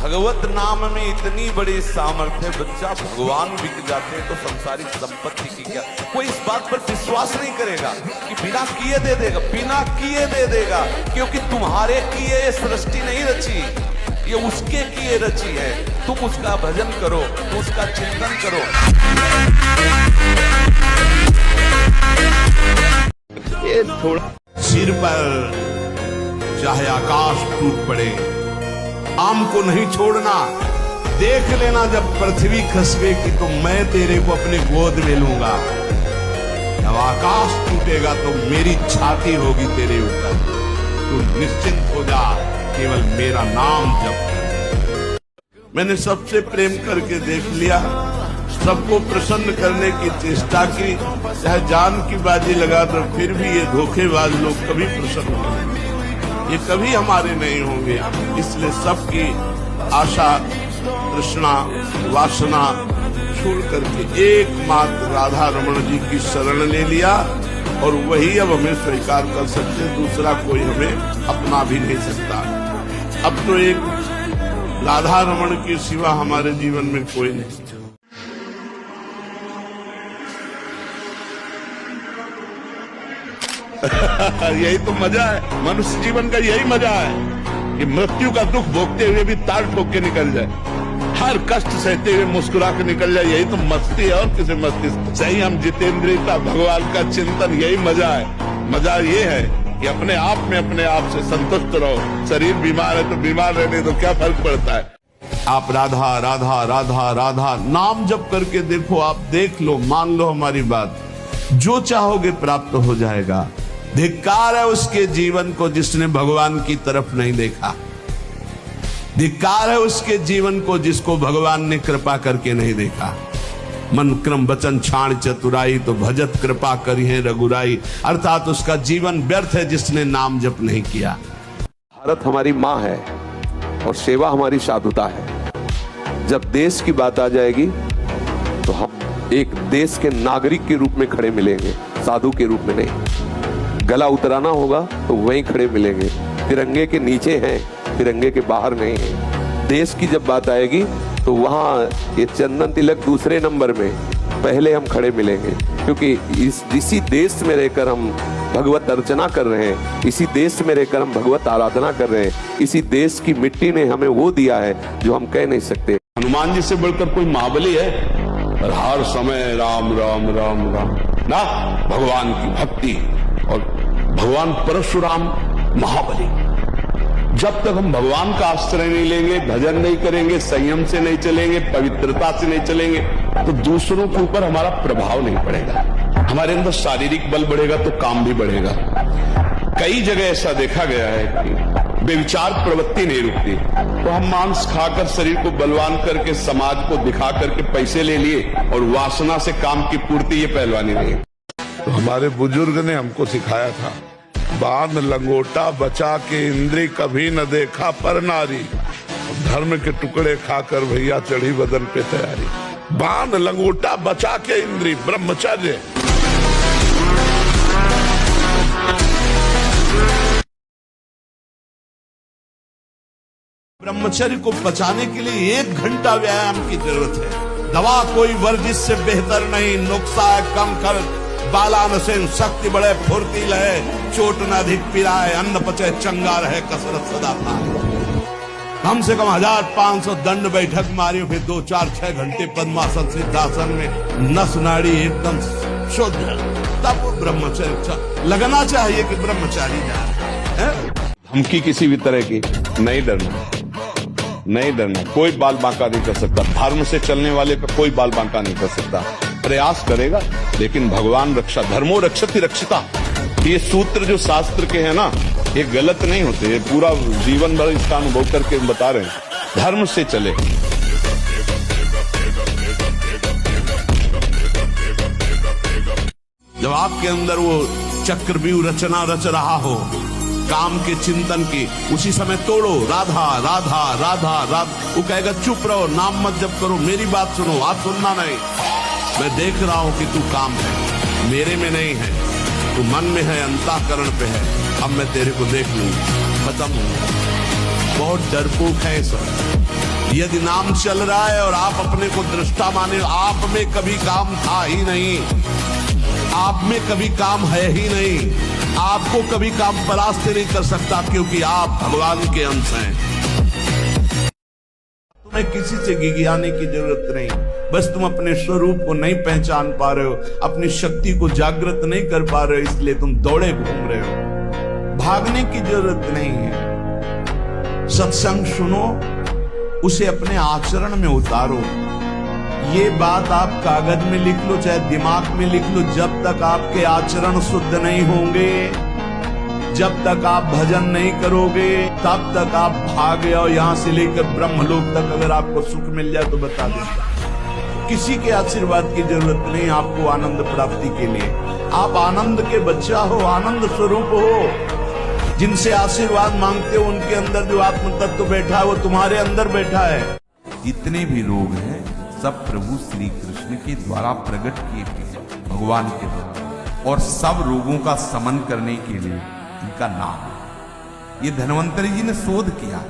भगवत नाम में इतनी बड़ी सामर्थ्य, बच्चा भगवान बिक जाते तो संसारिक संपत्ति की क्या। कोई इस बात पर विश्वास नहीं करेगा कि बिना किए दे देगा, बिना किए दे देगा, क्योंकि तुम्हारे किए ये सृष्टि नहीं रची, ये उसके किए रची है। तुम उसका भजन करो, तुम उसका चिंतन करो। ये थोड़ा सिर पर चाहे आकाश टूट पड़े, आम को नहीं छोड़ना। देख लेना जब पृथ्वी खसकेगी तो मैं तेरे को अपनी गोद में लूंगा। जब आकाश टूटेगा तो मेरी छाती होगी तेरे ऊपर। तू निश्चिंत हो जा, केवल मेरा नाम जप। मैंने सबसे प्रेम करके देख लिया, सबको प्रसन्न करने की चेष्टा की, चाहे जान की बाजी लगा तो फिर भी ये धोखेबाज लोग कभी प्रसन्न होंगे, ये कभी हमारे नहीं होंगे। इसलिए सबकी आशा, तृष्णा, वासना छोड़ करके एकमात्र राधा रमण जी की शरण ले लिया, और वही अब हमें स्वीकार कर सकते, दूसरा कोई हमें अपना भी नहीं सकता। अब तो एक राधा रमण के सिवा हमारे जीवन में कोई नहीं। यही तो मजा है, मनुष्य जीवन का यही मजा है कि मृत्यु का दुख भोगते हुए भी ताल ठोक के निकल जाए, हर कष्ट सहते हुए मुस्कुरा के निकल जाए। यही तो मस्ती है, और किसी मस्ती सही हम जितेंद्रियता, भगवान का चिंतन, यही मजा है। मजा ये है कि अपने आप में अपने आप से संतुष्ट रहो। शरीर बीमार है तो बीमार रहने तो क्या फर्क पड़ता है। आप राधा राधा राधा राधा नाम जप करके देखो, आप देख लो, मान लो हमारी बात, जो चाहोगे प्राप्त हो जाएगा। धिक्कार है उसके जीवन को जिसने भगवान की तरफ नहीं देखा। धिक्कार है उसके जीवन को जिसको भगवान ने कृपा करके नहीं देखा। मन क्रम वचन छाण चतुराई, तो भजत कृपा करी है रघुराई। अर्थात उसका जीवन व्यर्थ है जिसने नाम जप नहीं किया। भारत हमारी माँ है और सेवा हमारी साधुता है। जब देश की बात आ जाएगी तो हम एक देश के नागरिक के रूप में खड़े मिलेंगे, साधु के रूप में नहीं। गला उतराना होगा तो वहीं खड़े मिलेंगे, तिरंगे के नीचे हैं, तिरंगे के बाहर नहीं है। देश की जब बात आएगी तो वहाँ ये चंदन तिलक दूसरे नंबर में, पहले हम खड़े मिलेंगे, क्योंकि इसी देश में रहकर हम भगवत अर्चना कर रहे हैं, इसी देश में रहकर हम भगवत आराधना कर रहे हैं। इसी देश की मिट्टी ने हमें वो दिया है जो हम कह नहीं सकते। हनुमान जी से बढ़कर कोई महाबली है? और हर समय राम राम राम राम ना, भगवान की भक्ति। और भगवान परशुराम महाबली। जब तक हम भगवान का आश्रय नहीं लेंगे, भजन नहीं करेंगे, संयम से नहीं चलेंगे, पवित्रता से नहीं चलेंगे, तो दूसरों के ऊपर हमारा प्रभाव नहीं पड़ेगा। हमारे अंदर शारीरिक बल बढ़ेगा तो काम भी बढ़ेगा। कई जगह ऐसा देखा गया है कि बेविचार प्रवृत्ति नहीं रुकती, तो हम मांस खाकर शरीर को बलवान करके समाज को दिखा करके पैसे ले लिए, और वासना से काम की पूर्ति, ये पहलवानी नहीं। तो हमारे बुजुर्ग ने हमको सिखाया था, बांध लंगोटा बचा के इंद्री, कभी न देखा पर नारी। धर्म के टुकड़े खाकर भैया चढ़ी बदन पे तैयारी। बांध लंगोटा बचा के इंद्री, ब्रह्मचर्य। ब्रह्मचर्य को बचाने के लिए 1 घंटा व्यायाम की जरूरत है। दवा कोई वर्जिश से बेहतर नहीं, नुक्सा है कम कर, बालानसेन शक्ति बढ़े, फुर्ती लहे, चोट न अधिक पिराए, अन्न पचे चंगा रहे, कसरत सदा पाए। कम से कम 1500 दंड बैठक मारी, फिर 2, 4, 6 घंटे पद्मासन सिद्धासन में नस नाड़ी एकदम शुद्ध, तब ब्रह्मचर्य लगना चाहिए कि ब्रह्मचारी जा रहे हैं। धमकी किसी भी तरह की नहीं डरना, नहीं डरना। कोई बाल बांका नहीं कर सकता, धर्म से चलने वाले पे कोई बाल बांका नहीं कर सकता। प्रयास करेगा, लेकिन भगवान रक्षा, धर्मो रक्षति रक्षिता, ये सूत्र जो शास्त्र के हैं ना, ये गलत नहीं होते। ये पूरा जीवन भर इसका अनुभव करके बता रहे हैं। धर्म से चले। जब आपके अंदर वो चक्रव्यूह रचना रच रहा हो काम के चिंतन की, उसी समय तोड़ो राधा राधा राधा राधा। वो कहेगा चुप रहो, नाम मत जप करो, मेरी बात सुनो, आप सुनना नहीं। मैं देख रहा हूं कि तू काम है, मेरे में नहीं है, तू मन में है, अंतःकरण पे है। अब मैं तेरे को देख लूंगा, खत्म हूँ। बहुत डरपोक है सब। यदि नाम चल रहा है और आप अपने को दृष्टा माने, आप में कभी काम था ही नहीं, आप में कभी काम है ही नहीं, आपको कभी काम परास्त नहीं कर सकता, क्योंकि आप भगवान के अंश हैं। तुम्हें किसी से गिगियाने की जरूरत नहीं, बस तुम अपने स्वरूप को नहीं पहचान पा रहे हो, अपनी शक्ति को जागृत नहीं कर पा रहे हो, इसलिए तुम दौड़े घूम रहे हो। भागने की जरूरत नहीं है। सत्संग सुनो, उसे अपने आचरण में उतारो। ये बात आप कागज में लिख लो, चाहे दिमाग में लिख लो, जब तक आपके आचरण शुद्ध नहीं होंगे, जब तक आप भजन नहीं करोगे, तब तक आप भागे। और यहां से लेकर ब्रह्मलोक तक अगर आपको सुख मिल जाए तो बता देता, किसी के आशीर्वाद की जरूरत नहीं आपको आनंद प्राप्ति के लिए। आप आनंद के बच्चा हो, आनंद स्वरूप हो। जिनसे आशीर्वाद मांगते हो उनके अंदर जो आत्म तत्व बैठा है वो तुम्हारे अंदर बैठा है। जितने भी रोग हैं सब प्रभु श्री कृष्ण के द्वारा प्रकट किए गए, भगवान के द्वारा, और सब रोगों का समन करने के लिए इनका नाम है। ये धन्वंतरी जी ने शोध किया,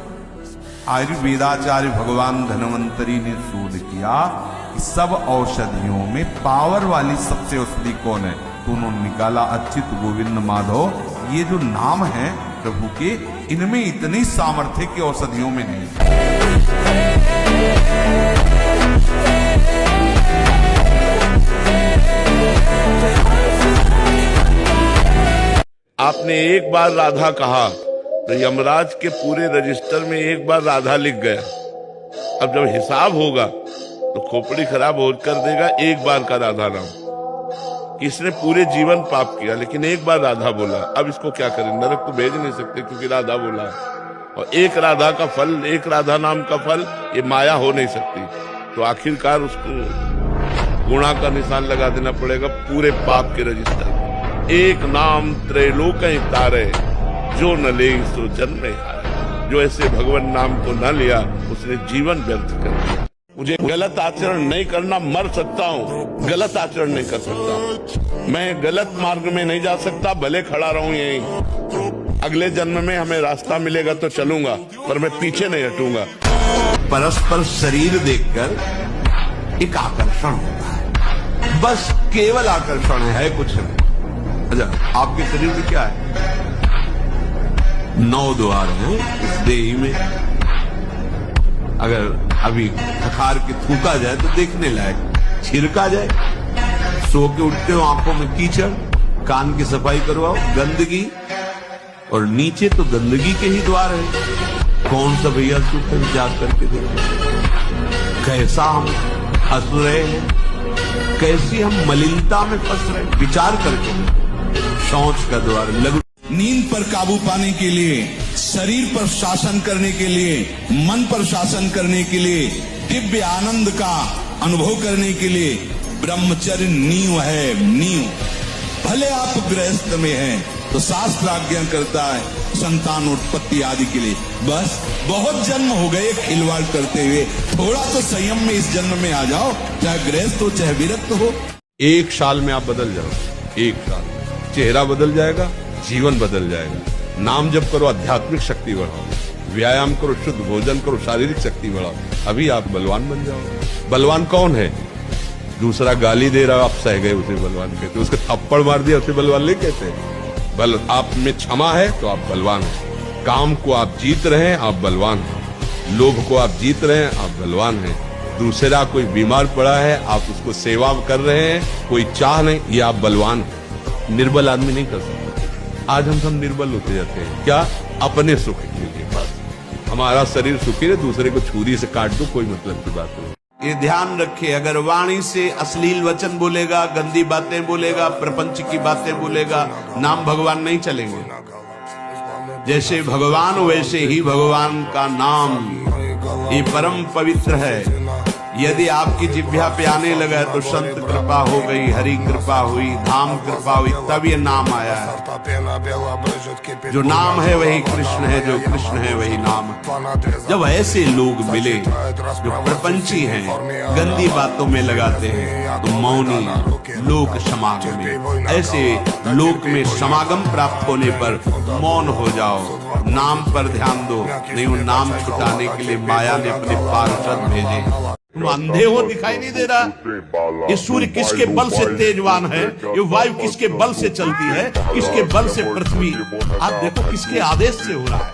आयुर्वेदाचार्य भगवान धन्वंतरी ने शोध किया कि सब औषधियों में पावर वाली सबसे औषधि कौन है, तो उन्होंने निकाला अच्युत गोविंद माधव। ये जो नाम है प्रभु के, इनमें इतनी सामर्थ्य की औषधियों में नहीं। आपने एक बार राधा कहा तो यमराज के पूरे रजिस्टर में एक बार राधा लिख गया। अब जब हिसाब होगा तो खोपड़ी खराब हो कर देगा एक बार का राधा नाम। इसने पूरे जीवन पाप किया लेकिन एक बार राधा बोला, अब इसको क्या करें, नरक तो भेज नहीं सकते क्योंकि राधा बोला है। और एक राधा का फल, एक राधा नाम का फल, ये माया हो नहीं सकती। तो आखिरकार उसको गुणा का निशान लगा देना पड़ेगा पूरे पाप के रजिस्टर। एक नाम त्रैलोक तारे, जो न ले सो जन्म हारे। जो ऐसे भगवान नाम को न लिया उसने जीवन व्यर्थ कर दिया। मुझे गलत आचरण नहीं करना, मर सकता हूँ, गलत आचरण नहीं कर सकता। मैं गलत मार्ग में नहीं जा सकता, भले खड़ा रहूं यहीं। अगले जन्म में हमें रास्ता मिलेगा तो चलूंगा, पर मैं पीछे नहीं हटूंगा। परस्पर शरीर देखकर एक आकर्षण होता है, बस केवल आकर्षण है, कुछ नहीं। अच्छा, आपके शरीर में क्या है? 9 द्वार हैं इस देही में। अगर अभी खखार के थूका जाए तो देखने लायक, छिड़का जाए, सो के उठते हो आंखों में कीचड़, कान की सफाई करवाओ, गंदगी, और नीचे तो गंदगी के ही द्वार है। कौन सा भैया सुख है, विचार करके देखो कैसा हम हंस रहे हैं, कैसी हम मलिनता में फंस रहे हैं। विचार करके शौच का द्वार, लघु नींद पर काबू पाने के लिए, शरीर पर शासन करने के लिए, मन पर शासन करने के लिए, दिव्य आनंद का अनुभव करने के लिए ब्रह्मचर्य नींव है, नींव। भले आप गृहस्थ में हैं तो शास्त्र आज्ञा करता है संतान उत्पत्ति आदि के लिए। बस बहुत जन्म हो गए खिलवाड़ करते हुए, थोड़ा तो संयम में इस जन्म में आ जाओ, चाहे गृहस्थ हो चाहे विरक्त हो। एक साल में आप बदल जाओ, एक साल में चेहरा बदल जाएगा, जीवन बदल जाएगा। नाम जप करो, आध्यात्मिक शक्ति बढ़ाओ, व्यायाम करो, शुद्ध भोजन करो, शारीरिक शक्ति बढ़ाओ, अभी आप बलवान बन जाओ। बलवान कौन है? दूसरा गाली दे रहा, आप सह गए उसे बलवान कहते, उसके थप्पड़ मार दिया उसे बलवान नहीं कहते। बल आप में क्षमा है तो आप बलवान हैं। काम को आप जीत रहे हैं, आप बलवान हैं। लोभ को आप जीत रहे हैं, आप बलवान हैं। दूसरा कोई बीमार पड़ा है, आप उसको सेवा कर रहे हैं, कोई चाह नहीं, ये आप बलवान हैं। निर्बल आदमी नहीं कर सकता। आज हम सब निर्बल होते जाते हैं, क्या? अपने सुख के लिए। बस हमारा शरीर सुखी है, दूसरे को छुरी से काट दो, कोई मतलब की बात नहीं। ये ध्यान रखे, अगर वाणी से अश्लील वचन बोलेगा, गंदी बातें बोलेगा, प्रपंच की बातें बोलेगा, नाम भगवान नहीं चलेंगे। जैसे भगवान वैसे ही भगवान का नाम, ये परम पवित्र है, यदि आपकी जिह्वा पे आने लगा तो संत कृपा हो गई, हरि कृपा हुई, धाम कृपा हुई, तब ये नाम आया है। जो नाम है वही कृष्ण है, जो कृष्ण है वही नाम है। जब ऐसे लोग मिले जो प्रपंची हैं, गंदी बातों में लगाते हैं, तो मौनी लोक समागम, ऐसे लोक में समागम प्राप्त होने पर मौन हो जाओ, नाम पर ध्यान दो। नहीं, वो नाम छुटाने के लिए माया ने अपने पार्षद भेजे। तुम अंधे हो, दिखाई नहीं दे रहा? ये सूर्य किसके बल से तेजवान है? ये वायु किसके बल से चलती है? किसके बल से पृथ्वी? आप देखो किसके आदेश से हो रहा है।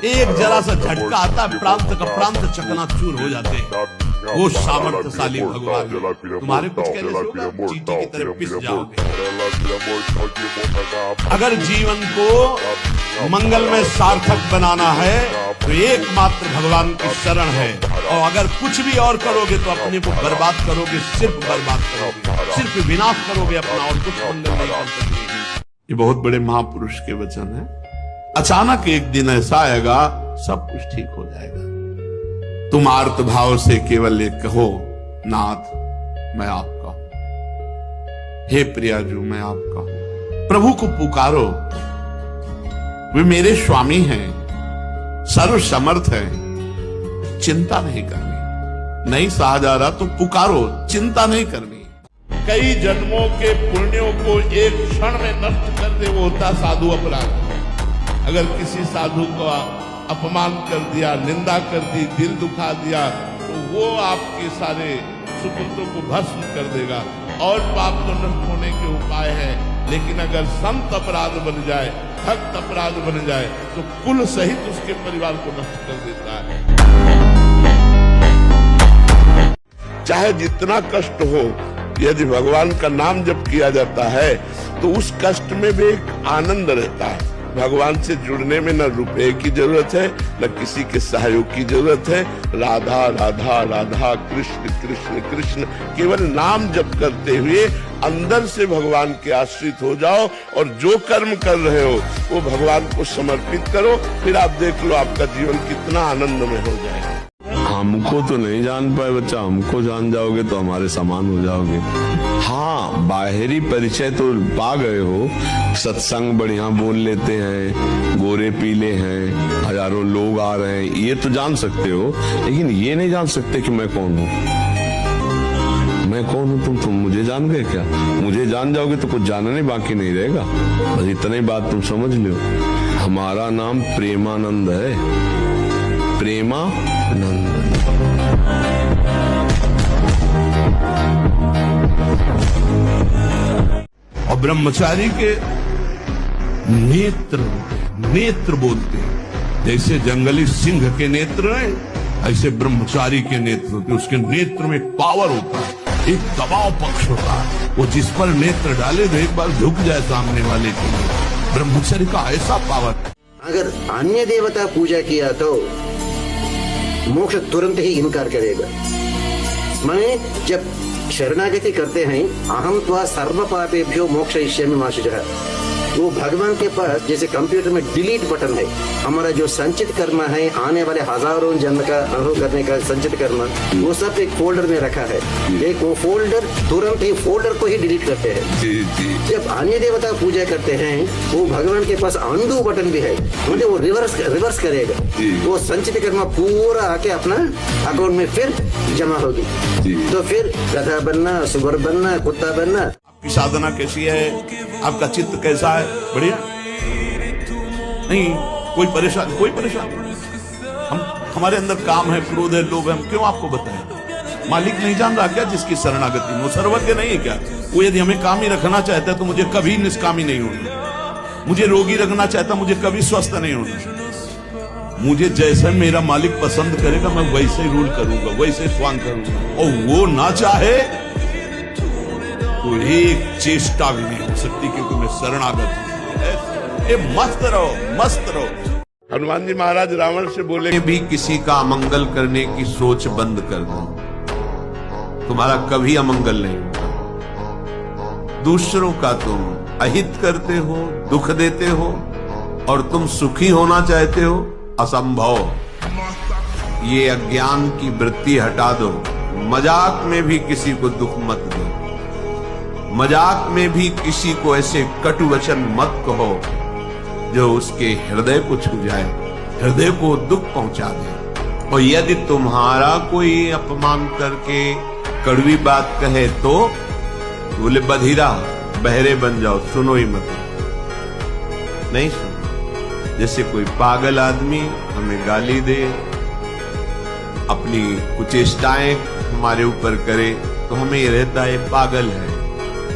एक जरा सा झटका आता है, प्रांत का प्रांत चकनाचूर हो जाते हैं। वो सामर्थ्यशाली भगवान है। तुम्हारे कुछ कहने से होगा, चींटी की तरह पिस जाओगे। अगर जीवन को मंगल में सार्थक बनाना है तो एकमात्र भगवान की शरण है। और अगर कुछ भी और करोगे तो अपने को बर्बाद करोगे, सिर्फ बर्बाद करोगे, सिर्फ विनाश करोगे अपना, और कुछ मंगल नहीं कर सकते। ये बहुत बड़े महापुरुष के वचन है। अचानक एक दिन ऐसा आएगा, सब कुछ ठीक हो जाएगा। तुम आर्त भाव से केवल एक कहो, नाथ मैं आपका हूं, हे प्रियाजू मैं आपका हूं। प्रभु को पुकारो, वे मेरे स्वामी हैं, सर्व समर्थ है, चिंता नहीं करनी। नहीं सहा जा रहा तो पुकारो, चिंता नहीं करनी। कई जन्मों के पुण्यों को एक क्षण में नष्ट कर दे, वो होता साधु अपराध। अगर किसी साधु का अपमान कर दिया, निंदा कर दी, दिल दुखा दिया, तो वो आपके सारे सुकृतों को भस्म कर देगा। और पाप तो नष्ट होने के उपाय हैं, लेकिन अगर संत अपराध बन जाए, भक्त अपराध बन जाए, तो कुल सहित उसके परिवार को नष्ट कर देता है। चाहे जितना कष्ट हो, यदि भगवान का नाम जप किया जाता है तो उस कष्ट में भी एक आनंद रहता है। भगवान से जुड़ने में न रुपए की जरूरत है, न किसी के सहयोग की जरूरत है। राधा राधा राधा, कृष्ण कृष्ण कृष्ण, केवल नाम जप करते हुए अंदर से भगवान के आश्रित हो जाओ, और जो कर्म कर रहे हो वो भगवान को समर्पित करो। फिर आप देख लो आपका जीवन कितना आनंदमय हो जाएगा। हमको तो नहीं जान पाए बच्चा, हमको जान जाओगे तो हमारे समान हो जाओगे। हाँ, बाहरी परिचय तो पा गए हो, सत्संग बढ़िया बोल लेते हैं, गोरे पीले हैं, हजारों लोग आ रहे हैं, ये तो जान सकते हो, लेकिन ये नहीं जान सकते कि मैं कौन हूँ। मैं कौन हूँ? तुम मुझे जान गए क्या? मुझे जान जाओगे तो कुछ जानने बाकी नहीं रहेगा। बस इतनी बात तुम समझ लो, हमारा नाम प्रेमानंद है, प्रेमानंद। और ब्रह्मचारी के नेत्र बोलते हैं। जैसे जंगली सिंह के नेत्र हैं, ऐसे ब्रह्मचारी के नेत्र होते। उसके नेत्र में पावर होता है, एक दबाव पक्ष होता है। वो जिस पर नेत्र डाले तो एक बार झुक जाए सामने वाले के लिए। ब्रह्मचारी का ऐसा पावर। अगर अन्य देवता पूजा किया तो मोक्ष तुरंत ही इनकार करेगा। मैं जब शरणागति करते हैं, अहम त्वा सर्व पापेभ्यो मोक्षयिष्यामि मा शुचः, वो भगवान के पास जैसे कंप्यूटर में डिलीट बटन है। हमारा जो संचित करना है, आने वाले हजारों जन्म का अनुभव करने का संचित करना, वो सब एक फोल्डर में रखा है। एक वो फोल्डर तुरंत ही फोल्डर को ही डिलीट करते हैं। जब अन्य देवता पूजा करते हैं, वो भगवान के पास अंडू बटन भी है, मतलब वो रिवर्स करेगा। वो संचित कर्म पूरा आके अपना अकाउंट में फिर जमा होगी। तो फिर गधा बनना, सुअर बनना, कुत्ता बनना। आपकी साधना कैसी है? आपका चित्त कैसा है? बढ़िया? नहीं, कोई परेशानी। हमारे अंदर काम है, क्रोध है, लोभ है, हम क्यों आपको बताएं? मालिक नहीं जान रहा क्या जिसकी शरणागति? वो सर्वज्ञ नहीं है क्या? वो यदि हमें कामी रखना चाहता है तो मुझे कभी निष्कामी नहीं होना। मुझे रोगी रखना चाहता, मुझे कभी स्वस्थ नहीं होना। मुझे जैसे मेरा मालिक पसंद करेगा, मैं वैसे रूल करूंगा, वैसे स्वांग करूंगा। और वो ना चाहे तो एक चेष्टा भी नहीं हो सकती, क्योंकि मैं शरणागत हूं। ये मस्त रहो। हनुमान जी महाराज रावण से बोले, भी किसी का अमंगल करने की सोच बंद कर दो, तुम्हारा कभी अमंगल नहीं होगा। दूसरों का तुम अहित करते हो, दुख देते हो, और तुम सुखी होना चाहते हो, असंभव। ये अज्ञान की वृत्ति हटा दो। मजाक में भी किसी को दुख मत दो, मजाक में भी किसी को ऐसे कटु वचन मत कहो जो उसके हृदय को छू जाए, हृदय को दुख पहुंचा दे। और यदि तुम्हारा कोई अपमान करके कड़वी बात कहे तो बोले बधिरा बहरे बन जाओ, सुनो ही मत, नहीं सुनो। जैसे कोई पागल आदमी हमें गाली दे, अपनी कुचेष्टाएं हमारे ऊपर करे तो हमें ये रहता है पागल है।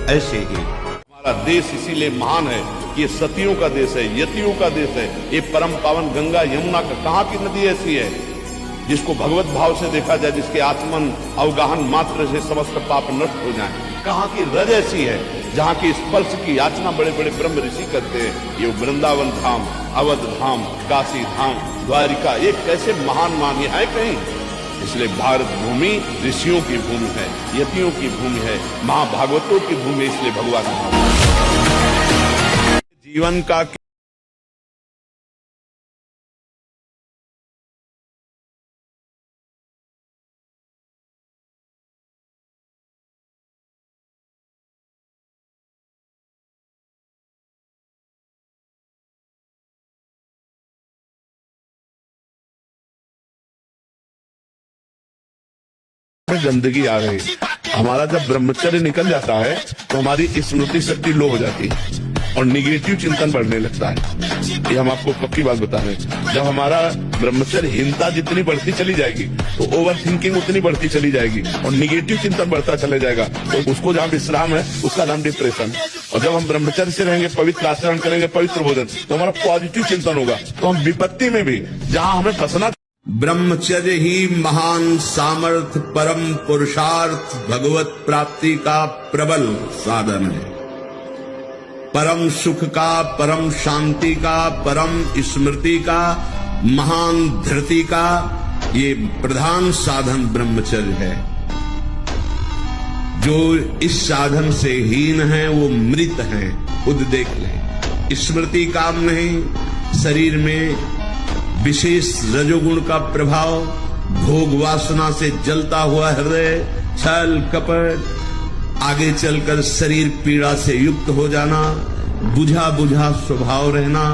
ऐसे ही हमारा देश इसीलिए महान है कि ये सतियों का देश है, यतियों का देश है। ये परम पावन गंगा यमुना का कहाँ की नदी ऐसी है जिसको भगवत भाव से देखा जाए, जिसके आत्मन अवगाहन मात्र से समस्त पाप नष्ट हो जाए। कहाँ की रज ऐसी है जहाँ की स्पर्श की याचना बड़े बड़े ब्रह्म ऋषि करते हैं। ये वृंदावन धाम, अवध धाम, काशी धाम, द्वारिका, ये कैसे महान मान है कहीं। इसलिए भारत भूमि ऋषियों की भूमि है, यतियों की भूमि है, महाभागवतों की भूमि। इसलिए भगवान जीवन का में गंदगी आ गई। हमारा जब ब्रह्मचर्य निकल जाता है तो हमारी स्मृति शक्ति लो हो जाती है और निगेटिव चिंतन बढ़ने लगता है। ये हम आपको पक्की बात बता रहे हैं। जब हमारा ब्रह्मचर्यहीनता जितनी बढ़ती चली जाएगी तो ओवर थिंकिंग उतनी बढ़ती चली जाएगी और निगेटिव चिंतन बढ़ता चले जाएगा। तो उसको जहाँ विश्राम है उसका नाम डिप्रेशन। और जब हम ब्रह्मचर्य से रहेंगे, पवित्र आचरण करेंगे, पवित्र भोजन, तो हमारा पॉजिटिव चिंतन होगा। तो हम विपत्ति में भी जहाँ हमें फंसना, ब्रह्मचर्य ही महान सामर्थ्य, परम पुरुषार्थ, भगवत प्राप्ति का प्रबल साधन है। परम सुख का, परम शांति का, परम स्मृति का, महान धृति का ये प्रधान साधन ब्रह्मचर्य है। जो इस साधन से हीन है वो मृत है, खुद देख ले। स्मृति काम नहीं, शरीर में विशेष रजोगुण का प्रभाव, भोग वासना से जलता हुआ हृदय, छल कपट, आगे चलकर शरीर पीड़ा से युक्त हो जाना, बुझा बुझा स्वभाव रहना,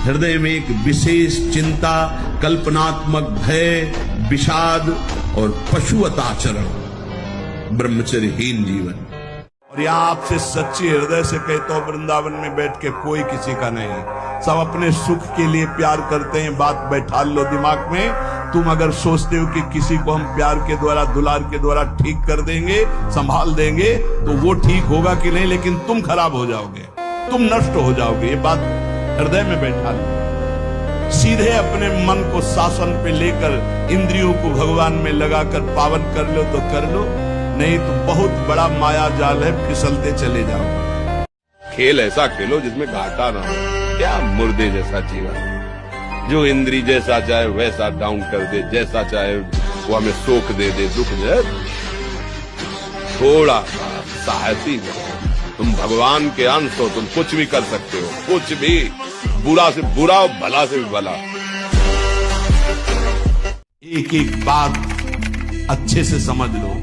हृदय में एक विशेष चिंता, कल्पनात्मक भय, विषाद और पशुवत आचरण, ब्रह्मचर्यहीन जीवन। और यहाँ आपसे सच्ची हृदय से कहता हूं, वृंदावन में बैठ के कोई किसी का नहीं, सब अपने सुख के लिए प्यार करते हैं। बात बैठा लो दिमाग में। तुम अगर सोचते हो कि किसी को हम प्यार के द्वारा, दुलार के द्वारा ठीक कर देंगे, संभाल देंगे, तो वो ठीक होगा कि नहीं, लेकिन तुम खराब हो जाओगे, तुम नष्ट हो जाओगे। ये बात हृदय में बैठा लो। सीधे अपने मन को शासन पे लेकर इंद्रियों को भगवान में लगाकर पावन कर लो तो कर लो, नहीं तो बहुत बड़ा माया जाल है, फिसलते चले जाओ। खेल ऐसा खेलो जिसमें घाटा ना हो। क्या मुर्दे जैसा जीवन, जो इंद्री जैसा चाहे वैसा डाउन कर दे, जैसा चाहे वो हमें सोख दे दे, दुख दे। थोड़ा साहसी बनो, तुम भगवान के अंश हो, तुम कुछ भी कर सकते हो, कुछ भी, बुरा से बुरा और भला से भी भला। एक एक बात अच्छे से समझ लो,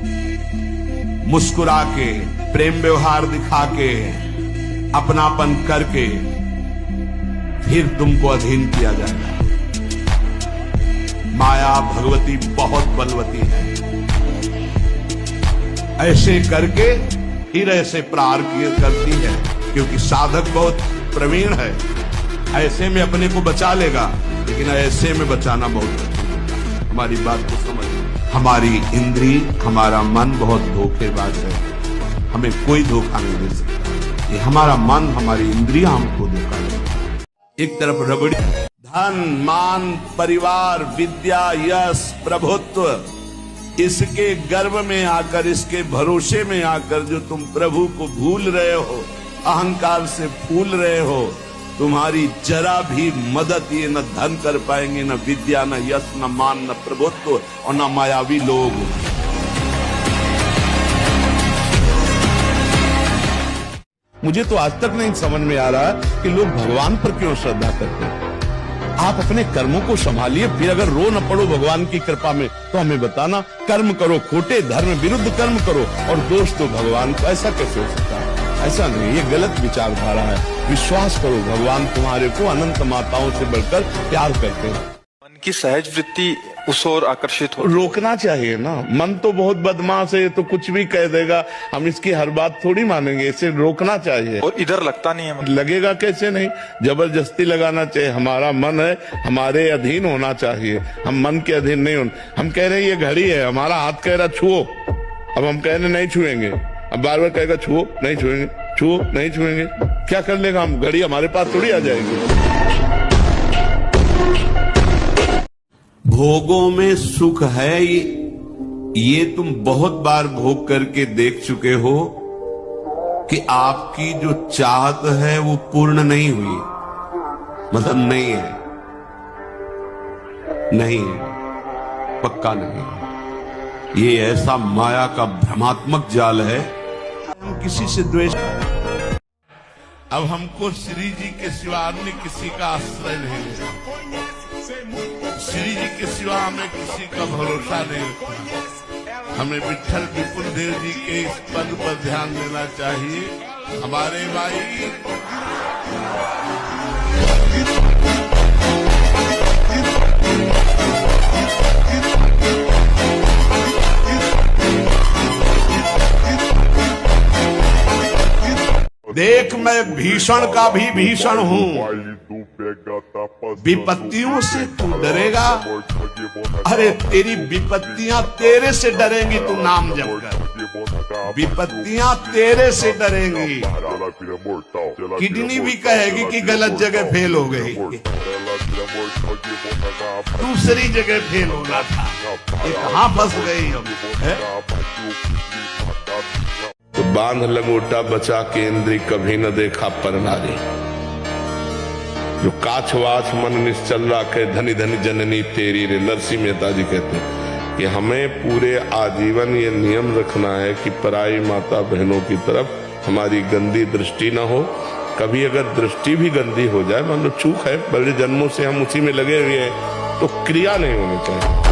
मुस्कुरा के, प्रेम व्यवहार दिखा के, अपनापन करके फिर तुमको अधीन किया जाएगा। माया भगवती बहुत बलवती है, ऐसे करके फिर ऐसे प्रहार करती है, क्योंकि साधक बहुत प्रवीण है। ऐसे में अपने को बचा लेगा, लेकिन ऐसे में बचाना बहुत कठिन है। हमारी बात को समझ, हमारी इंद्री, हमारा मन बहुत धोखेबाज है, हमें कोई धोखा नहीं दे सकता। ये हमारा मन, हमारी इंद्रियां हमको धोखा देती। एक तरफ रबड़ी, धन, मान, परिवार, विद्या, यश, प्रभुत्व, इसके गर्व में आकर, इसके भरोसे में आकर जो तुम प्रभु को भूल रहे हो, अहंकार से फूल रहे हो, तुम्हारी जरा भी मदद ये न धन कर पाएंगे, न विद्या, न यश, न मान, न प्रभुत्व और न मायावी लोग। मुझे तो आज तक नहीं समझ में आ रहा कि लोग भगवान पर क्यों श्रद्धा करते हैं। आप अपने कर्मों को संभालिए, फिर अगर रो न पड़ो भगवान की कृपा में तो हमें बताना। कर्म करो खोटे, धर्म विरुद्ध कर्म करो और दोष तो भगवान को। ऐसा कैसे हो सकता है? ऐसा नहीं, ये गलत विचारधारा है। विश्वास करो भगवान तुम्हारे को अनंत माताओं से बढ़कर प्यार करते हैं। मन की सहज वृत्ति उस ओर आकर्षित हो, रोकना चाहिए ना। मन तो बहुत बदमाश है, तो कुछ भी कह देगा, हम इसकी हर बात थोड़ी मानेंगे। इसे रोकना चाहिए। और इधर लगता नहीं है। लगेगा कैसे नहीं, जबरदस्ती लगाना चाहिए। हमारा मन है, हमारे अधीन होना चाहिए, हम मन के अधीन नहीं होना। हम कह रहे हैं ये घड़ी है, हमारा हाथ कह रहा छुओ, अब हम कह रहे नहीं छुएंगे, अब बार बार कहेगा छुओ नहीं छुएंगे, छुओ नहीं छुएंगे, क्या कर लेगा हम? घड़ी हमारे पास थोड़ी आ जाएगी। भोगों में सुख है, ये तुम बहुत बार भोग करके देख चुके हो कि आपकी जो चाहत है वो पूर्ण नहीं हुई, मतलब नहीं है, नहीं है, पक्का नहीं है। ये ऐसा माया का भ्रमात्मक जाल है। हम किसी से द्वेष, अब हमको श्री जी के सिवा अन्य किसी का आश्रय नहीं है। श्री जी के सिवा हमें किसी का भरोसा नहीं रखना। हमें विठल विपुल देव जी के इस पद पर ध्यान देना चाहिए। हमारे भाई देख मैं भीषण का भी भीषण हूँ, विपत्तियों से तू डरेगा, अरे तेरी विपत्तियां तेरे से डरेंगी। तू नाम जप कर, विपत्तियां तेरे से डरेंगी। किडनी भी कहेगी कि गलत जगह फेल हो गई, दूसरी जगह फेल होना था, ये कहाँ फंस गई हम, है? तो बांध लंगोटा बचा के इंद्री कभी न देखा पर नारी। जो काछ वाछ मन निश्चल राखे धनी धनी जननी तेरी रे। नरसिंह मेहता जी कहते हैं कि हमें पूरे आजीवन ये नियम रखना है कि पराई माता बहनों की तरफ हमारी गंदी दृष्टि न हो। कभी अगर दृष्टि भी गंदी हो जाए, मान लो चूक है, बड़े जन्मों से हम उसी में लगे हुए हैं, तो क्रिया नहीं होनी चाहिए।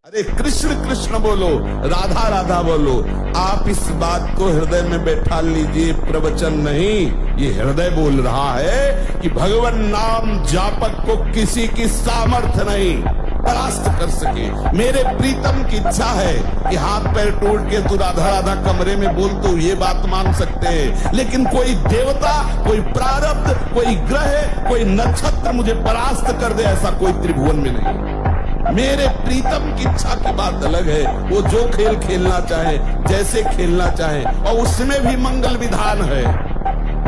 अरे कृष्ण कृष्ण बोलो, राधा राधा बोलो। आप इस बात को हृदय में बैठा लीजिए, प्रवचन नहीं, ये हृदय बोल रहा है कि भगवान नाम जापक को किसी की सामर्थ्य नहीं परास्त कर सके। मेरे प्रीतम की इच्छा है कि हाथ पैर तोड़ के तू राधा राधा कमरे में बोल, तो ये बात मान सकते हैं, लेकिन कोई देवता, कोई प्रारब्ध, कोई ग्रह, कोई नक्षत्र मुझे परास्त कर दे, ऐसा कोई त्रिभुवन में नहीं। मेरे प्रीतम की इच्छा की बात अलग है, वो जो खेल खेलना चाहे, जैसे खेलना चाहे, और उसमें भी मंगल विधान है।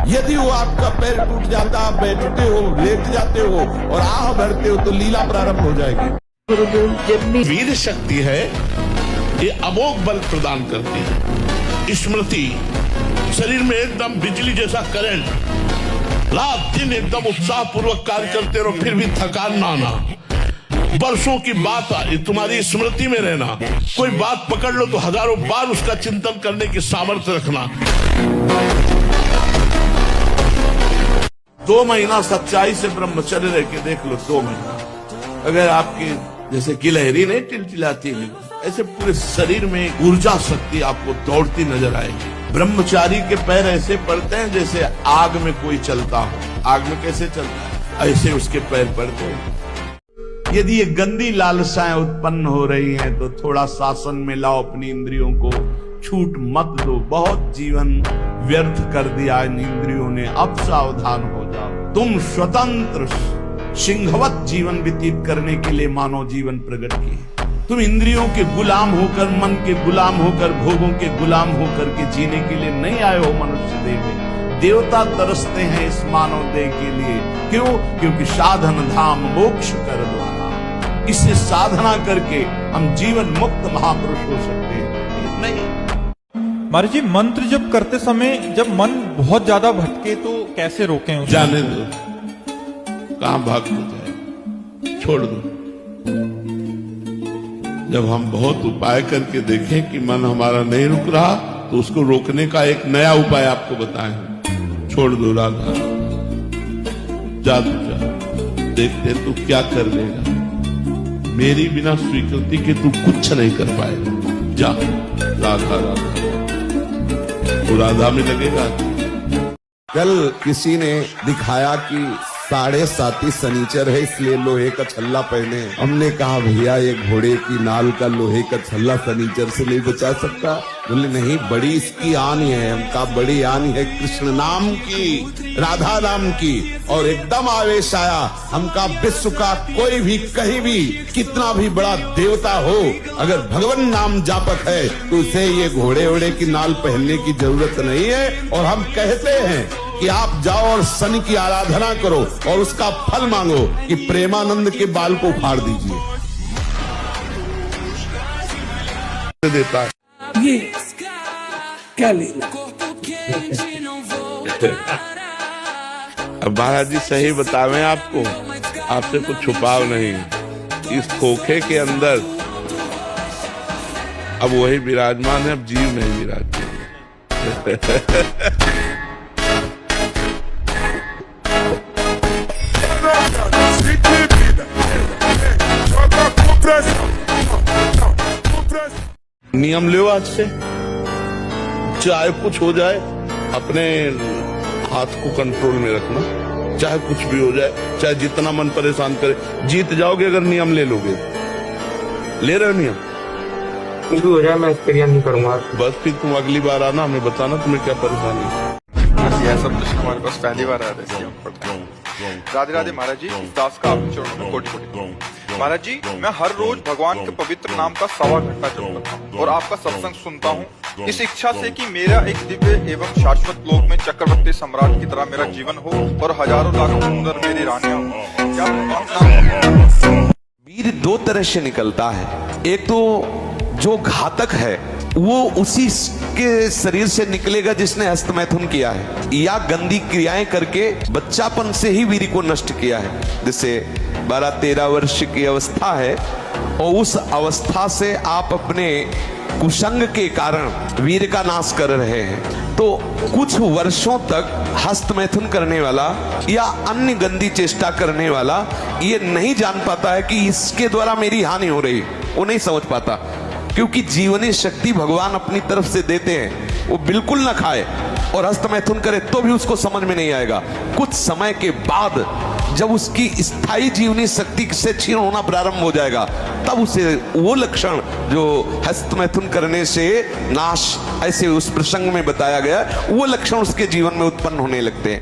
यदि वो आपका पैर टूट जाता, आप बैठते हो, लेट जाते हो और आह भरते हो, तो लीला प्रारंभ हो जाएगी। वीर शक्ति है, ये अमोघ बल प्रदान करती है। स्मृति शरीर में एकदम बिजली जैसा करंट, रात दिन एकदम उत्साह पूर्वक कार्य करते रहो, फिर भी थकान ना आना। वर्षों की बात तुम्हारी स्मृति में रहना, कोई बात पकड़ लो तो हजारों बार उसका चिंतन करने की सामर्थ्य रखना। 2 महीना सच्चाई से ब्रह्मचर्य रह के देख लो, 2 महीना। अगर आपकी जैसे गिलहरी नहीं टिलटिलाती है, ऐसे पूरे शरीर में ऊर्जा शक्ति आपको दौड़ती नजर आएगी। ब्रह्मचारी के पैर ऐसे पड़ते हैं जैसे आग में कोई चलता हो। आग में कैसे चलता है, ऐसे उसके पैर पड़ते हैं। यदि ये गंदी लालसाएं उत्पन्न हो रही हैं, तो थोड़ा शासन में लाओ अपनी इंद्रियों को, छूट मत दो। बहुत जीवन व्यर्थ कर दिया इन इंद्रियों ने, अब सावधान हो जाओ। तुम स्वतंत्र सिंहवत जीवन व्यतीत करने के लिए मानव जीवन प्रकट किए। तुम इंद्रियों के गुलाम होकर, मन के गुलाम होकर, भोगों के गुलाम होकर के जीने के लिए नहीं आए हो मनुष्य देह में। देवता तरसते हैं इस मानव देह के लिए। क्यों? क्योंकि साधन धाम मोक्ष कर दो। इससे साधना करके हम जीवन मुक्त महापुरुष हो सकते हैं। नहीं महाराज जी, मंत्र जप करते समय जब मन बहुत ज्यादा भटके तो कैसे रोकें उसे? जाने दो, कहां भाग जाए, छोड़ दो। जब हम बहुत उपाय करके देखें कि मन हमारा नहीं रुक रहा, तो उसको रोकने का एक नया उपाय आपको बताएं। छोड़ दो राधा, जा तू जा, देखते तू क्या कर लेगा। मेरी बिना स्वीकृति के तू कुछ नहीं कर पाएगा। जा, राधा राधा, तू राधा में लगेगा। कल किसी ने दिखाया कि 7.5 शनिचर है इसलिए लोहे का छल्ला पहने। हमने कहा भैया ये घोड़े की नाल का लोहे का छल्ला शनिचर से नहीं बचा सकता। बोले नहीं, बड़ी इसकी आन है। हम कहा बड़ी आन है कृष्ण नाम की, राधा नाम की। और एकदम आवेश आया। हम कहा विश्व का कोई भी कहीं भी कितना भी बड़ा देवता हो, अगर भगवान नाम जापक है तो उसे ये घोड़े वोड़े की नाल पहनने की जरूरत नहीं है। और हम कहते हैं कि आप जाओ और शनि की आराधना करो और उसका फल मांगो कि प्रेमानंद के बाल को उखाड़ दीजिए। देता है ये क्या लेना। अब महाराज जी सही बतावें आपको, आपसे कुछ छुपाव नहीं। इस खोखे के अंदर अब वही विराजमान है, अब जीव नहीं विराजमान। नियम लो आज से, चाहे कुछ हो जाए अपने हाथ को कंट्रोल में रखना, चाहे कुछ भी हो जाए, चाहे जितना मन परेशान करे। जीत जाओगे अगर नियम ले लोगे। ले रहे हो नियम, कुछ भी हो जाए मैं एक्सपीरियंस नहीं करूंगा। बस फिर तुम अगली बार आना, हमें बताना तुम्हें क्या परेशानी है। यह सब दृश्य हमारे पास पहली बार आ रहे थे। राधे राधे महाराज जी, दास का आपके चरणों में कोटि कोटि। महाराज जी, मैं हर रोज भगवान के पवित्र नाम का 1.25 घंटा जप करता हूँ और आपका सत्संग सुनता हूँ, इस इच्छा से कि मेरा एक दिव्य एवं शाश्वत लोक में चक्रवर्ती सम्राट की तरह मेरा जीवन हो और हजारों लाखों सुंदर मेरी रानियां हो। क्या भगवान वीर दो तरह से निकलता है। एक तो जो घातक है वो उसी के शरीर से निकलेगा जिसने हस्तमैथुन किया है या गंदी क्रियाएं करके बच्चापन से ही वीर को नष्ट किया है। जैसे 12-13 वर्ष की अवस्था है और उस अवस्था से आप अपने कुसंग के कारण वीर का नाश कर रहे हैं, तो कुछ वर्षों तक हस्तमैथुन करने वाला या अन्य गंदी चेष्टा करने वाला ये नहीं जान पाता है कि इसके द्वारा मेरी हानि हो रही, वो नहीं समझ पाता। क्योंकि जीवनी शक्ति भगवान अपनी तरफ से देते हैं। वो बिल्कुल ना खाए और हस्तमैथुन करे तो भी उसको समझ में नहीं आएगा। कुछ समय के बाद जब उसकी स्थायी जीवनी शक्ति से क्षीण होना प्रारंभ हो जाएगा, तब उसे वो लक्षण जो हस्तमैथुन करने से नाश ऐसे उस प्रसंग में बताया गया, वो लक्षण उसके जीवन में उत्पन्न होने लगते हैं।